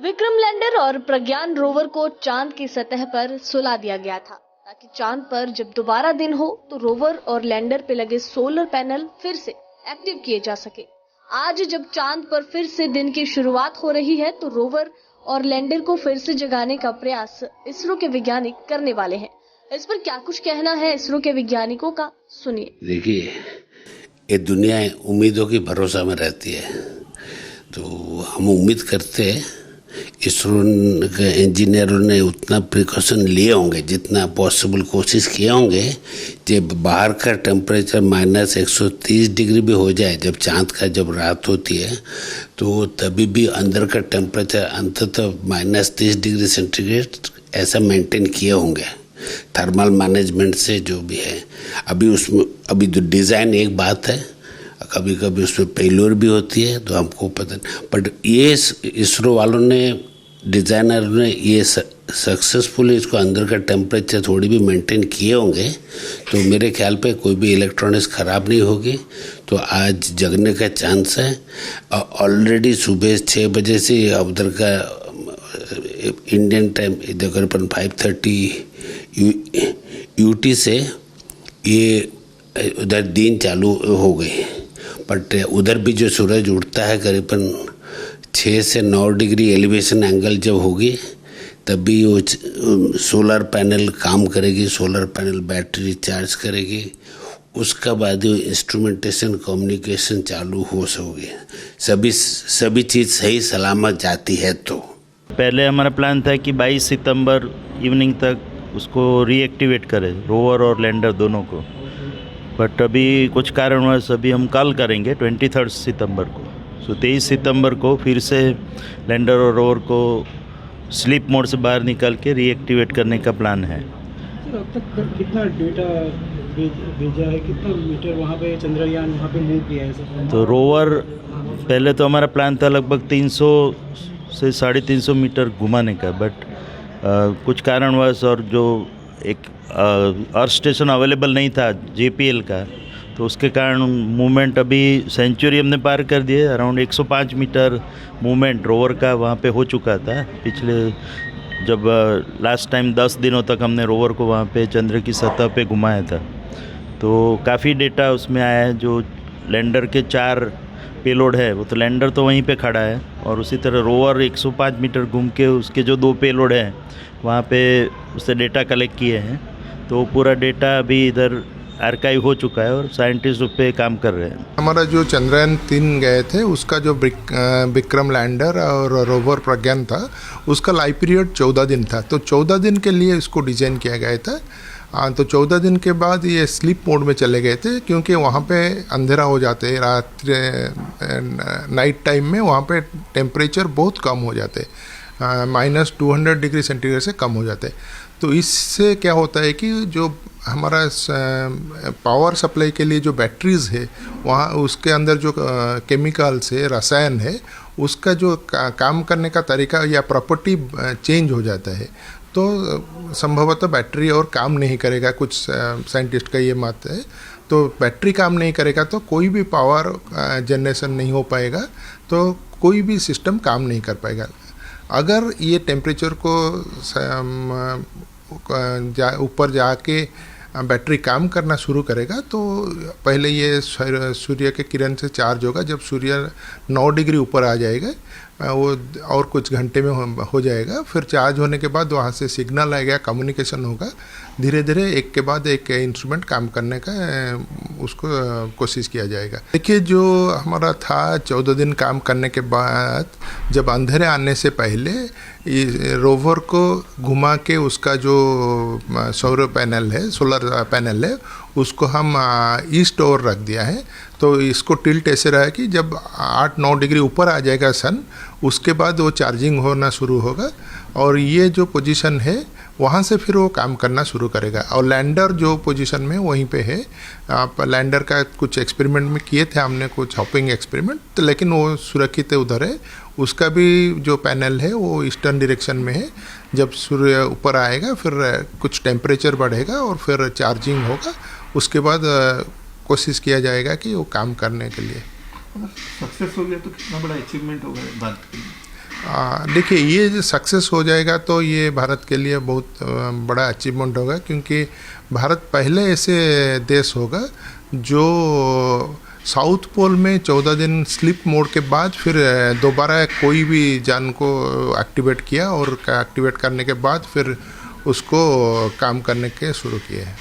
Vikram lander और प्रज्ञान rover को चांद की सतह पर सुला दिया गया था ताकि चांद पर जब दोबारा दिन हो तो रोवर और लैंडर पे लगे सोलर पैनल फिर से एक्टिव किए जा सके। आज जब चांद पर फिर से दिन की शुरुआत हो रही है तो रोवर और लैंडर को फिर से जगाने का प्रयास इसरो के वैज्ञानिक करने वाले हैं। इस पर क्या कुछ कहना है इसरो के वैज्ञानिकों का, सुनिए। देखिए, ये दुनिया उम्मीदों की भरोसा में रहती है, तो हम उम्मीद करते हैं इसरो के इंजीनियरों ने उतना प्रिकॉशन लिए होंगे, जितना पॉसिबल कोशिश किए होंगे कि बाहर का टेम्परेचर -130 डिग्री भी हो जाए जब चांद का जब रात होती है, तो तभी भी अंदर का टेम्परेचर अंततः -30 डिग्री सेंटीग्रेड ऐसा मेंटेन किए होंगे थर्मल मैनेजमेंट से जो भी है। अभी जो डिज़ाइन एक बात है, कभी कभी उसमें फेल्योर भी होती है, तो हमको पता नहीं, बट ये इसरो वालों ने, डिज़ाइनर ने ये सक्सेसफुली इसको अंदर का टेम्परेचर थोड़ी भी मेंटेन किए होंगे, तो मेरे ख्याल पे कोई भी इलेक्ट्रॉनिक्स ख़राब नहीं होगी। तो आज जगने का चांस है। ऑलरेडी सुबह 6 बजे से उधर का इंडियन टाइम तकरीबन 5:30 यूटी से ये उधर दिन चालू हो गई, बट उधर भी जो सूरज उठता है करीबन 6 से 9 डिग्री एलिवेशन एंगल जब होगी तभी वो सोलर पैनल काम करेगी, सोलर पैनल बैटरी चार्ज करेगी, उसका बाद वो इंस्ट्रूमेंटेशन कम्युनिकेशन चालू हो सकेगी, सभी चीज़ सही सलामत जाती है। तो पहले हमारा प्लान था कि 22 सितंबर इवनिंग तक उसको रीएक्टिवेट करें, रोवर और लैंडर दोनों को, बट अभी कुछ कारणवश अभी हम कल करेंगे 23 सितंबर को। सो 23 सितंबर को फिर से लैंडर और रोवर को स्लीप मोड से बाहर निकाल के रीएक्टिवेट करने का प्लान है। सर, अब तक कितना डेटा भेजा है, कितना मीटर वहाँ पे चंद्रयान वहाँ पे मूव किया है सर? तो रोवर पहले तो हमारा प्लान था लगभग 300 से 350 मीटर घुमाने का, बट कुछ कारणवश और जो एक अर्थ स्टेशन अवेलेबल नहीं था JPL का, तो उसके कारण मूवमेंट अभी सेंचुरी हमने पार कर दिए। अराउंड 105 मीटर मूवमेंट रोवर का वहाँ पे हो चुका था पिछले, जब लास्ट टाइम 10 दिनों तक हमने रोवर को वहाँ पे चंद्र की सतह पे घुमाया था, तो काफ़ी डेटा उसमें आया है। जो लैंडर के 4 पेलोड है वो तो लैंडर तो वहीं पे खड़ा है, और उसी तरह रोवर 105 मीटर घूम के उसके जो 2 पेलोड हैं वहाँ पे उससे डेटा कलेक्ट किए हैं, तो पूरा डेटा अभी इधर आर्काइव हो चुका है और साइंटिस्ट उस पर काम कर रहे हैं। हमारा जो चंद्रयान 3 गए थे उसका जो विक्रम लैंडर और रोवर प्रज्ञान था, उसका लाइफ पीरियड 14 दिन था, तो 14 दिन के लिए इसको डिज़ाइन किया गया था। तो 14 दिन के बाद ये स्लीप मोड में चले गए थे, क्योंकि वहाँ पे अंधेरा हो जाते, नाइट टाइम में वहाँ पे टेम्परेचर बहुत कम हो जाते, -200 डिग्री सेंटीग्रेड से कम हो जाते। तो इससे क्या होता है कि जो हमारा पावर सप्लाई के लिए जो बैटरीज़ है वहाँ उसके अंदर जो केमिकल्स है, रसायन है, उसका जो काम करने का तरीका या प्रॉपर्टी चेंज हो जाता है, तो संभवतः बैटरी और काम नहीं करेगा। कुछ साइंटिस्ट का ये मत है, तो बैटरी काम नहीं करेगा तो कोई भी पावर जनरेशन नहीं हो पाएगा, तो कोई भी सिस्टम काम नहीं कर पाएगा। अगर ये टेम्परेचर को ऊपर जाके बैटरी काम करना शुरू करेगा, तो पहले ये सूर्य के किरण से चार्ज होगा। जब सूर्य 9 डिग्री ऊपर आ जाएगा, वो और कुछ घंटे में हो जाएगा, फिर चार्ज होने के बाद वहाँ से सिग्नल आएगा, कम्युनिकेशन होगा, धीरे धीरे एक के बाद एक इंस्ट्रूमेंट काम करने का उसको कोशिश किया जाएगा। देखिए, जो हमारा था 14 दिन काम करने के बाद, जब अंधेरे आने से पहले रोवर को घुमा के उसका जो सौर पैनल है, सोलर पैनल है, उसको हम ईस्ट ओर रख दिया है। तो इसको टिल्ट ऐसे रहा है कि जब 8-9 डिग्री ऊपर आ जाएगा सन, उसके बाद वो चार्जिंग होना शुरू होगा, और ये जो पोजीशन है वहाँ से फिर वो काम करना शुरू करेगा। और लैंडर जो पोजीशन में वहीं पे है, लैंडर का कुछ एक्सपेरिमेंट में किए थे हमने, कुछ हॉपिंग एक्सपेरिमेंट, तो लेकिन वो सुरक्षित उधर है। उसका भी जो पैनल है वो ईस्टर्न डायरेक्शन में है। जब सूर्य ऊपर आएगा फिर कुछ टेम्परेचर बढ़ेगा और फिर चार्जिंग होगा, उसके बाद कोशिश किया जाएगा कि वो काम करने के लिए। सक्सेस हो गया तो कितना बड़ा अचीवमेंट होगा भारत के लिए? देखिए, ये जो सक्सेस हो जाएगा तो ये भारत के लिए बहुत बड़ा अचीवमेंट होगा, क्योंकि भारत पहले ऐसे देश होगा जो साउथ पोल में 14 दिन स्लीप मोड के बाद फिर दोबारा कोई भी यान को एक्टिवेट किया और एक्टिवेट करने के बाद फिर उसको काम करने के शुरू किए हैं।